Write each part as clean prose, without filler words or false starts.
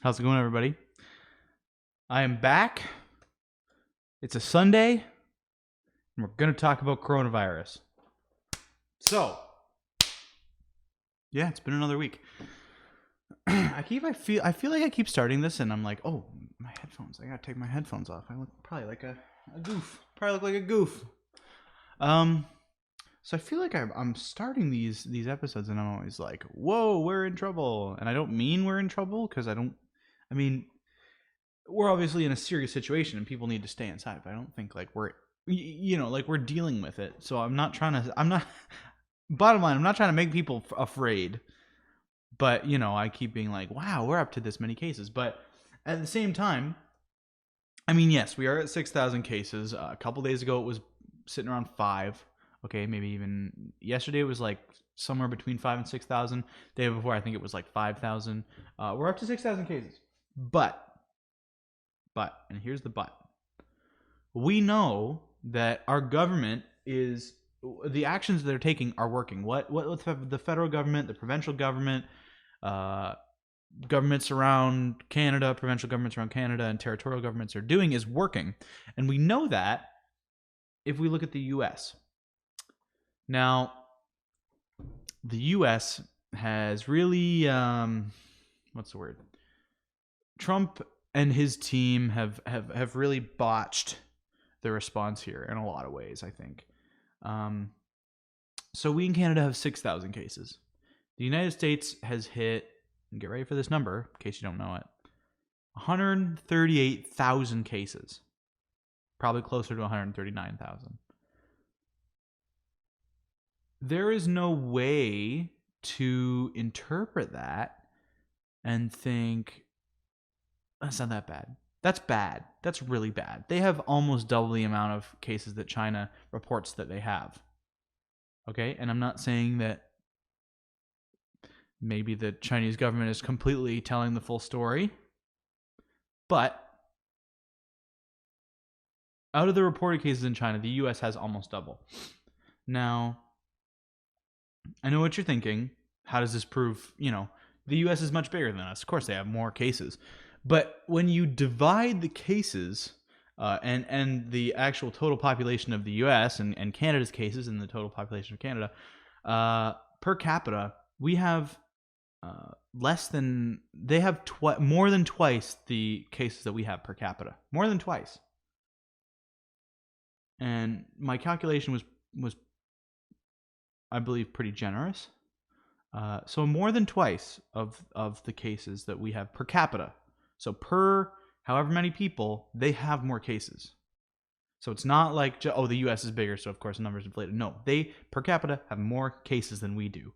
How's it going, everybody? I am back. It's a Sunday, and we're going to talk about coronavirus. So, yeah, it's been another week. I feel like I keep starting this, and I'm like, oh, my headphones. I gotta take my headphones off. I look probably like a goof. Probably look like a goof. So I feel like I'm starting these episodes, and I'm always like, whoa, we're in trouble, and I don't mean we're in trouble because I mean, we're obviously in a serious situation and people need to stay inside, but I don't think like we're like we're dealing with it. So I'm not bottom line, I'm not trying to make people afraid, but I keep being like, wow, we're up to this many cases. But at the same time, I mean, yes, we are at 6,000 cases. A couple days ago it was sitting around 5. Okay, maybe even yesterday it was like somewhere between 5 and 6,000. The day before I think it was like 5,000. We're up to 6,000 cases. But, and here's the but. We know that our government is, the actions they're taking are working. What the federal government, the provincial government, governments around Canada, provincial governments around Canada, and territorial governments are doing is working. And we know that if we look at the U.S. Now, the U.S. has really, what's the word? Trump and his team have really botched the response here in a lot of ways, I think. So we in Canada have 6,000 cases. The United States has hit, and get ready for this number in case you don't know it, 138,000 cases. Probably closer to 139,000. There is no way to interpret that and think, that's not that bad. That's bad. That's really bad. They have almost double the amount of cases that China reports that they have. Okay? And I'm not saying that maybe the Chinese government is completely telling the full story, but out of the reported cases in China, the US has almost double. Now, I know what you're thinking. How does this prove, the US is much bigger than us. Of course, they have more cases. But when you divide the cases and the actual total population of the U.S. and Canada's cases and the total population of Canada, per capita, we have they have more than twice the cases that we have per capita. More than twice. And my calculation was I believe, pretty generous. So more than twice of the cases that we have per capita. So per however many people, they have more cases. So it's not like, the U.S. is bigger, so of course the numbers inflated. No, they, per capita, have more cases than we do.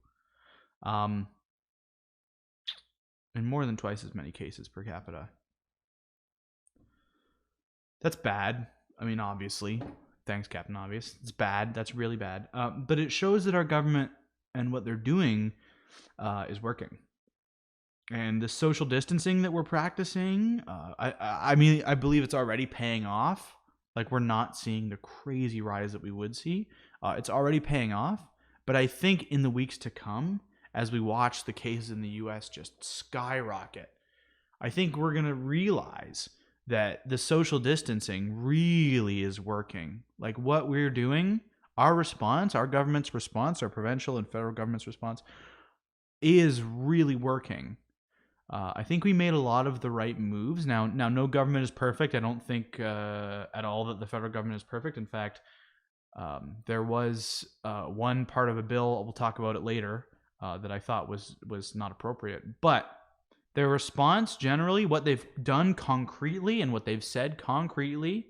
And more than twice as many cases per capita. That's bad. I mean, obviously. Thanks, Captain Obvious. It's bad. That's really bad. But it shows that our government and what they're doing is working. And the social distancing that we're practicing, I mean, I believe it's already paying off. Like, we're not seeing the crazy rise that we would see. It's already paying off. But I think in the weeks to come, as we watch the cases in the U.S. just skyrocket, I think we're going to realize that the social distancing really is working. Like, what we're doing, our response, our government's response, our provincial and federal government's response is really working. I think we made a lot of the right moves. Now, no government is perfect. I don't think at all that the federal government is perfect. In fact, there was one part of a bill, we'll talk about it later, that I thought was not appropriate. But their response, generally, what they've done concretely and what they've said concretely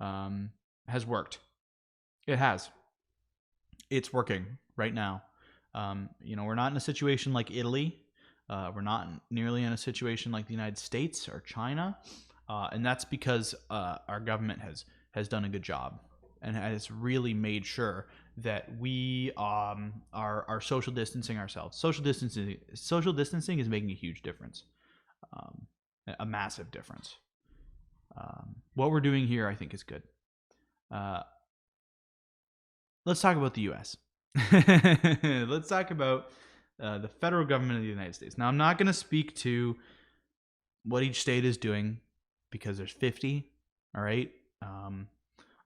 has worked. It has. It's working right now. We're not in a situation like Italy. We're not nearly in a situation like the United States or China. And that's because our government has done a good job and has really made sure that we are social distancing ourselves. Social distancing is making a huge difference, a massive difference. What we're doing here, I think, is good. Let's talk about the U.S. Let's talk about the federal government of the United States. Now, I'm not going to speak to what each state is doing, because there's 50, all right?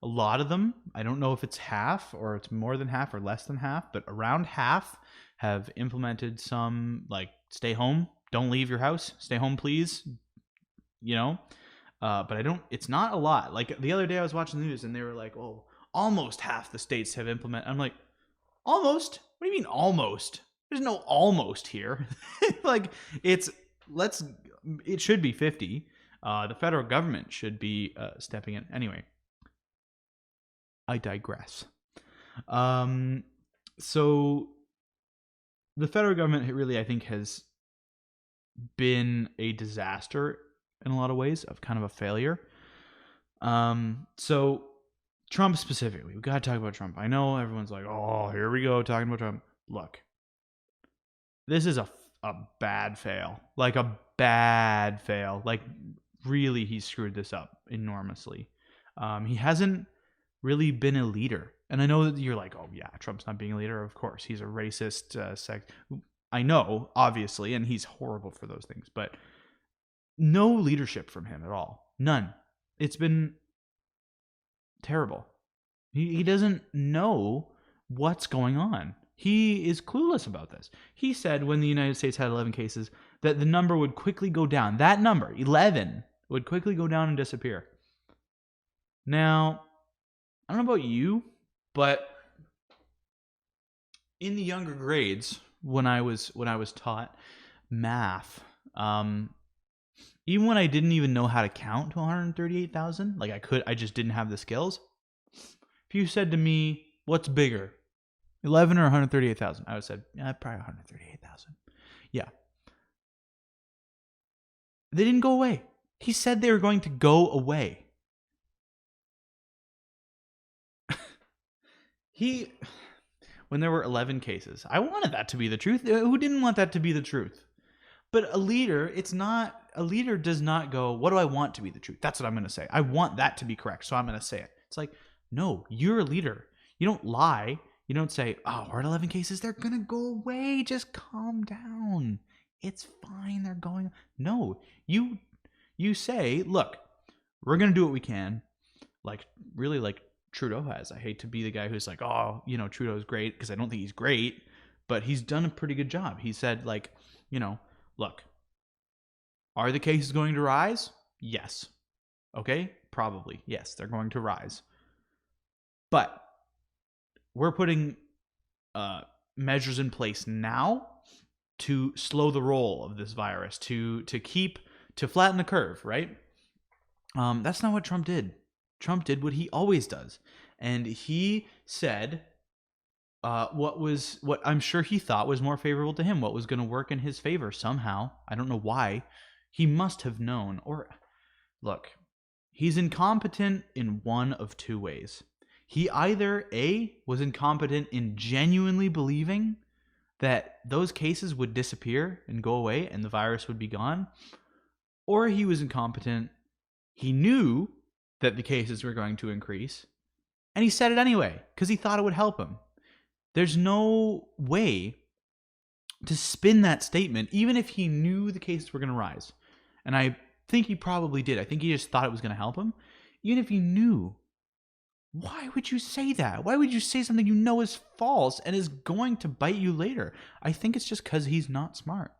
A lot of them, I don't know if it's half or it's more than half or less than half, but around half have implemented some, like, stay home, don't leave your house, stay home, please, but it's not a lot. Like, the other day I was watching the news and they were like, oh, almost half the states have implemented. I'm like, almost? What do you mean almost? There's no almost here. Like, it should be 50. The federal government should be stepping in. Anyway, I digress. So the federal government really, I think, has been a disaster in a lot of ways, of kind of a failure. So Trump specifically, we got to talk about Trump. I know everyone's like, oh, here we go, talking about Trump. Look, this is a bad fail. Like, a bad fail. Like, really, he screwed this up enormously. He hasn't really been a leader. And I know that you're like, oh, yeah, Trump's not being a leader. Of course, he's a racist I know, obviously, and he's horrible for those things. But no leadership from him at all. None. It's been terrible. He doesn't know what's going on. He is clueless about this. He said when the United States had 11 cases that the number would quickly go down. That number, 11, would quickly go down and disappear. Now, I don't know about you, but in the younger grades, when I was taught math, even when I didn't even know how to count to 138,000, like I just didn't have the skills. If you said to me, what's bigger, 11 or 138,000? I would have said, yeah, probably 138,000. Yeah. They didn't go away. He said they were going to go away. When there were 11 cases, I wanted that to be the truth. Who didn't want that to be the truth? But a leader does not go, what do I want to be the truth? That's what I'm going to say. I want that to be correct, so I'm going to say it. It's like, no, you're a leader. You don't lie. You don't say, oh, we're at 11 cases. They're going to go away. Just calm down. It's fine. They're going. No, you say, look, we're going to do what we can. Like, really, like Trudeau has. I hate to be the guy who's like, oh, Trudeau's great, because I don't think he's great, but he's done a pretty good job. He said, like, look, are the cases going to rise? Yes. Okay? Probably. Yes, they're going to rise. But we're putting measures in place now to slow the roll of this virus, to flatten the curve, right? That's not what Trump did. Trump did what he always does. And he said what I'm sure he thought was more favorable to him, what was going to work in his favor somehow. I don't know why. He must have known. Or, look, he's incompetent in one of two ways. He either, A, was incompetent in genuinely believing that those cases would disappear and go away and the virus would be gone, or he was incompetent. He knew that the cases were going to increase, and he said it anyway because he thought it would help him. There's no way to spin that statement, even if he knew the cases were going to rise. And I think he probably did. I think he just thought it was going to help him. Even if he knew, why would you say that? Why would you say something you know is false and is going to bite you later? I think it's just because he's not smart.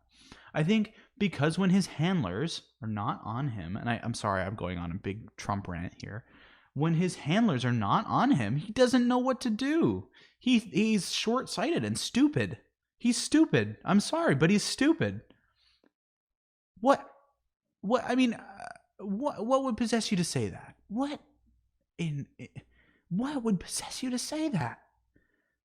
I think because when his handlers are not on him, and I'm sorry, I'm going on a big Trump rant here. When his handlers are not on him, he doesn't know what to do. He's short-sighted and stupid. He's stupid. I'm sorry, but he's stupid. What would possess you to say that? What would possess you to say that?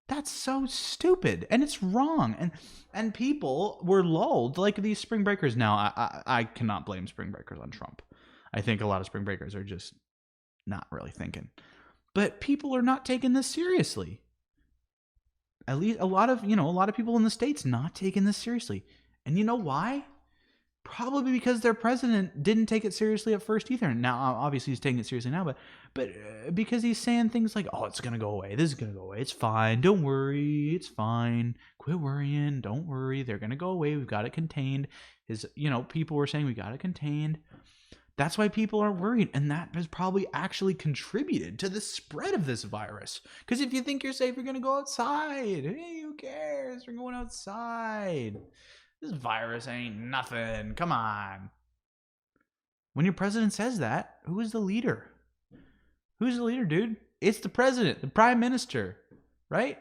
That's so stupid, and it's wrong. And people were lulled, like these spring breakers. Now, I cannot blame spring breakers on Trump. I think a lot of spring breakers are just not really thinking. But people are not taking this seriously. At least a lot of people in the States not taking this seriously. And you know why? Probably because their president didn't take it seriously at first either. Now, obviously, he's taking it seriously now, but because he's saying things like, "Oh, it's gonna go away. This is gonna go away. It's fine. Don't worry. It's fine. Quit worrying. Don't worry. They're gonna go away. We've got it contained." People were saying we got it contained. That's why people are worried, and that has probably actually contributed to the spread of this virus. Because if you think you're safe, you're gonna go outside. Hey, who cares? We're going outside. This virus ain't nothing. Come on. When your president says that, who is the leader? Who's the leader, dude? It's the president, the prime minister, right?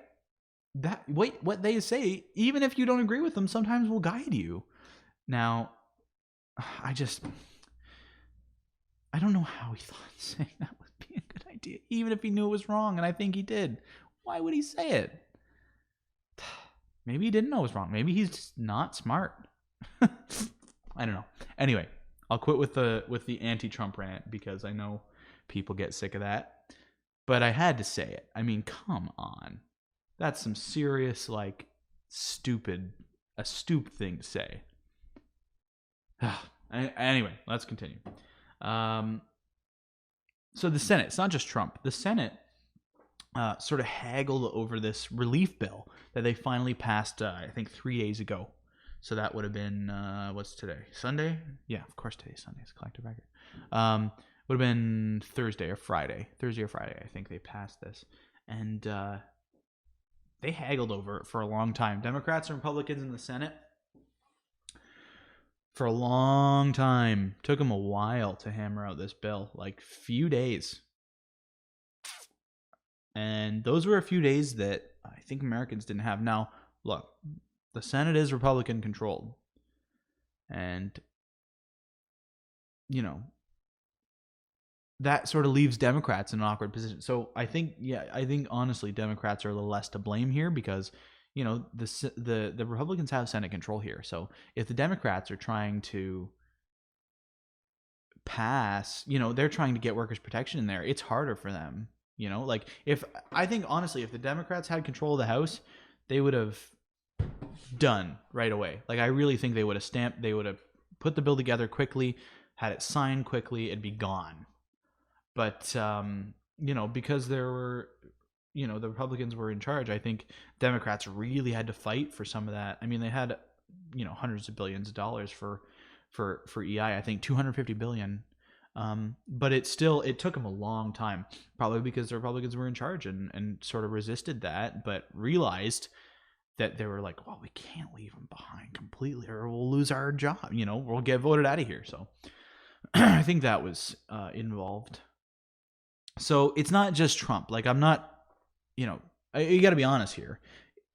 What they say, even if you don't agree with them, sometimes will guide you. Now, I don't know how he thought saying that would be a good idea, even if he knew it was wrong, and I think he did. Why would he say it? Maybe he didn't know it was wrong. Maybe he's just not smart. I don't know. Anyway, I'll quit with the anti-Trump rant because I know people get sick of that. But I had to say it. I mean, come on. That's some serious, stoop thing to say. Anyway, let's continue. So the Senate, it's not just Trump. The Senate sort of haggled over this relief bill that they finally passed, I think 3 days ago. So that would have been, what's today? Sunday? Yeah, of course today's Sunday. It's collective record. Would have been Thursday or Friday. I think they passed this. And they haggled over it for a long time. Democrats and Republicans in the Senate, for a long time. Took them a while to hammer out this bill, few days. And those were a few days that I think Americans didn't have. Now, look, the Senate is Republican controlled. And, that sort of leaves Democrats in an awkward position. So I think honestly, Democrats are a little less to blame here because, the Republicans have Senate control here. So if the Democrats are trying to pass, they're trying to get workers' protection in there, it's harder for them. If the Democrats had control of the House, they would have done right away. I really think they would have put the bill together quickly, had it signed quickly, it'd be gone. But, because there were, the Republicans were in charge, I think Democrats really had to fight for some of that. I mean, they had, hundreds of billions of dollars for EI, I think $250 billion. But it took them a long time, probably because the Republicans were in charge and sort of resisted that, but realized that they were like, well, we can't leave them behind completely or we'll lose our job. We'll get voted out of here. So I think that was involved. So it's not just Trump. I'm not, you got to be honest here.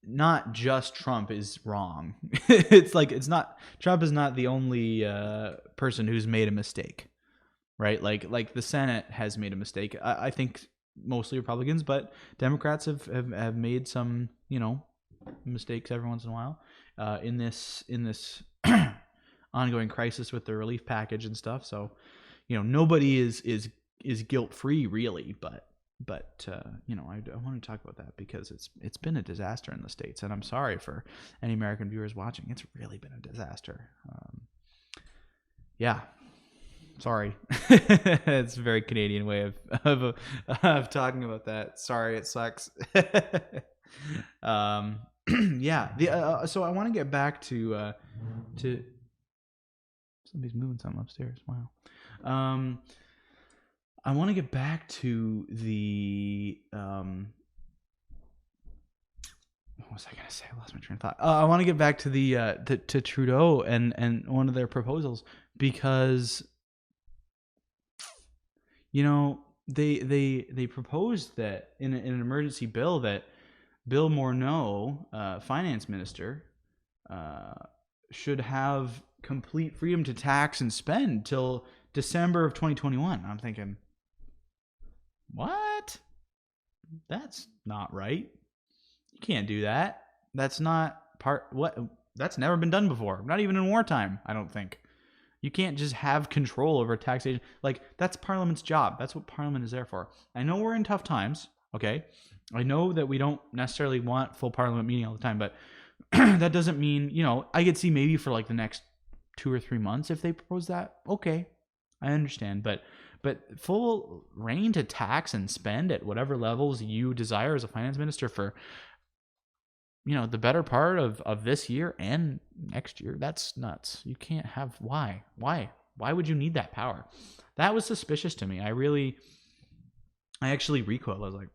Not just Trump is wrong. It's not, Trump is not the only person who's made a mistake. Right, like the Senate has made a mistake. I think mostly Republicans, but Democrats have made some mistakes every once in a while in this ongoing crisis with the relief package and stuff. So nobody is guilt free really, but I want to talk about that because it's been a disaster in the States, and I'm sorry for any American viewers watching. It's really been a disaster. Yeah. Sorry. It's a very Canadian way of talking about that. Sorry, it sucks. Yeah. So I want to get back to somebody's moving something upstairs. Wow. I want to get back to the what was I gonna say? I lost my train of thought. I want to get back to the to Trudeau and one of their proposals because they proposed that in an emergency bill that Bill Morneau, finance minister, should have complete freedom to tax and spend till December of 2021. I'm thinking, what? That's not right. You can't do that. That's not that's never been done before. Not even in wartime, I don't think. You can't just have control over taxation. That's Parliament's job. That's what Parliament is there for. I know we're in tough times, okay? I know that we don't necessarily want full Parliament meeting all the time, but that doesn't mean, I could see maybe for the next 2 or 3 months if they propose that. Okay, I understand, but full reign to tax and spend at whatever levels you desire as a finance minister for, the better part of this year and next year. That's nuts. You can't have. Why would you need that power? That was suspicious to me. I actually recoiled. I was like,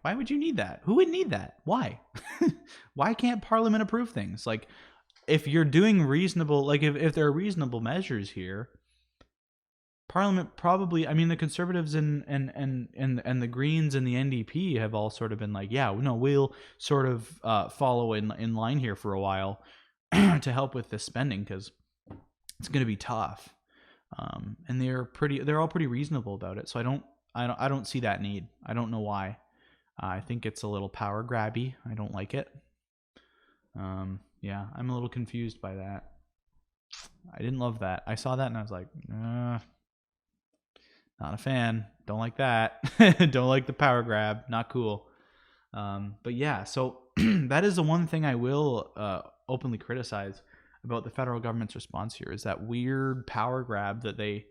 why would you need that? Who would need that? Why? Why can't Parliament approve things? Like, if you're doing reasonable, like if there are reasonable measures here, Parliament probably, I mean, the Conservatives and the Greens and the NDP have all sort of been like, yeah, no, we'll sort of follow in line here for a while to help with this spending, because it's going to be tough. And they're all pretty reasonable about it. So I don't see that need. I don't know why. I think it's a little power grabby. I don't like it. Yeah, I'm a little confused by that. I didn't love that. I saw that and I was like, not a fan. Don't like that. Don't like the power grab. Not cool. But yeah, so that is the one thing I will openly criticize about the federal government's response here, is that weird power grab that they,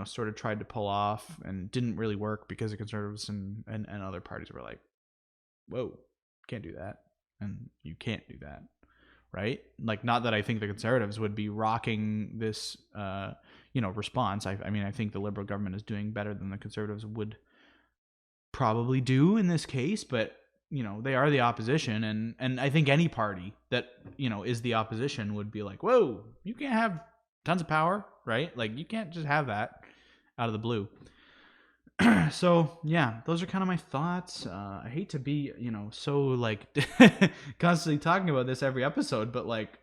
sort of tried to pull off and didn't really work, because the Conservatives and other parties were like, whoa, can't do that. And you can't do that. Right? Like, not that I think the Conservatives would be rocking this, response. I mean, I think the Liberal government is doing better than the Conservatives would probably do in this case, but, they are the opposition. And I think any party that, is the opposition would be like, whoa, you can't have tons of power, right? Like, you can't just have that out of the blue. So yeah, those are kind of my thoughts. I hate to be, so like constantly talking about this every episode, but like,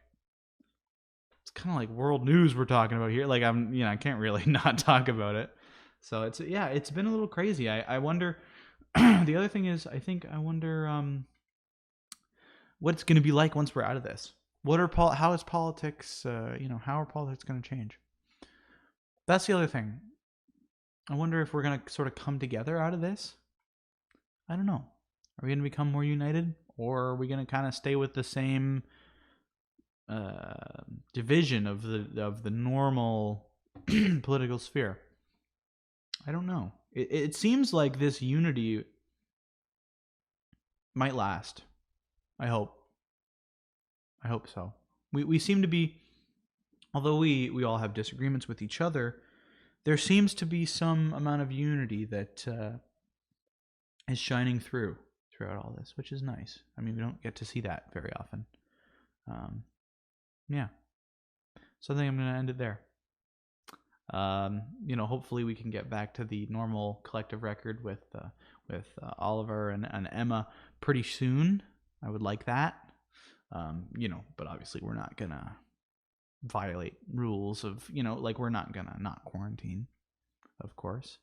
it's kind of like world news we're talking about here. Like, I can't really not talk about it. So it's been a little crazy. I wonder, the other thing is, I wonder what it's going to be like once we're out of this. How is politics, how are politics going to change? That's the other thing. I wonder if we're going to sort of come together out of this. I don't know. Are we going to become more united? Or are we going to kind of stay with the same division of the normal political sphere? I don't know. It seems like this unity might last. I hope so. We seem to be, although we all have disagreements with each other, there seems to be some amount of unity that is shining throughout all this, which is nice. I mean, we don't get to see that very often. Yeah. So I think I'm going to end it there. Hopefully we can get back to the normal collective record with Oliver and Emma pretty soon. I would like that. But obviously we're not going to violate rules of, like, we're not gonna not quarantine, of course.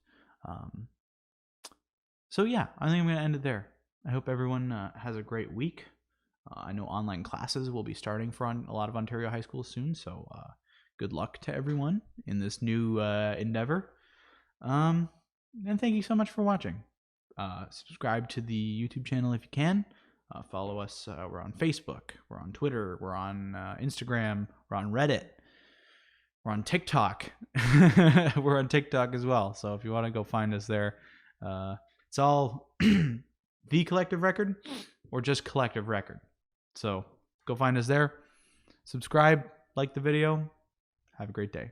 So yeah, I think I'm gonna end it there. I hope everyone has a great week. I know online classes will be starting for a lot of Ontario high schools soon, so good luck to everyone in this new endeavor. And thank you so much for watching. Subscribe to the YouTube channel if you can. Follow us. We're on Facebook. We're on Twitter. We're on Instagram. We're on Reddit. We're on TikTok. We're on TikTok as well. So if you want to go find us there, it's all The Collective Record or just Collective Record. So go find us there. Subscribe. Like the video. Have a great day.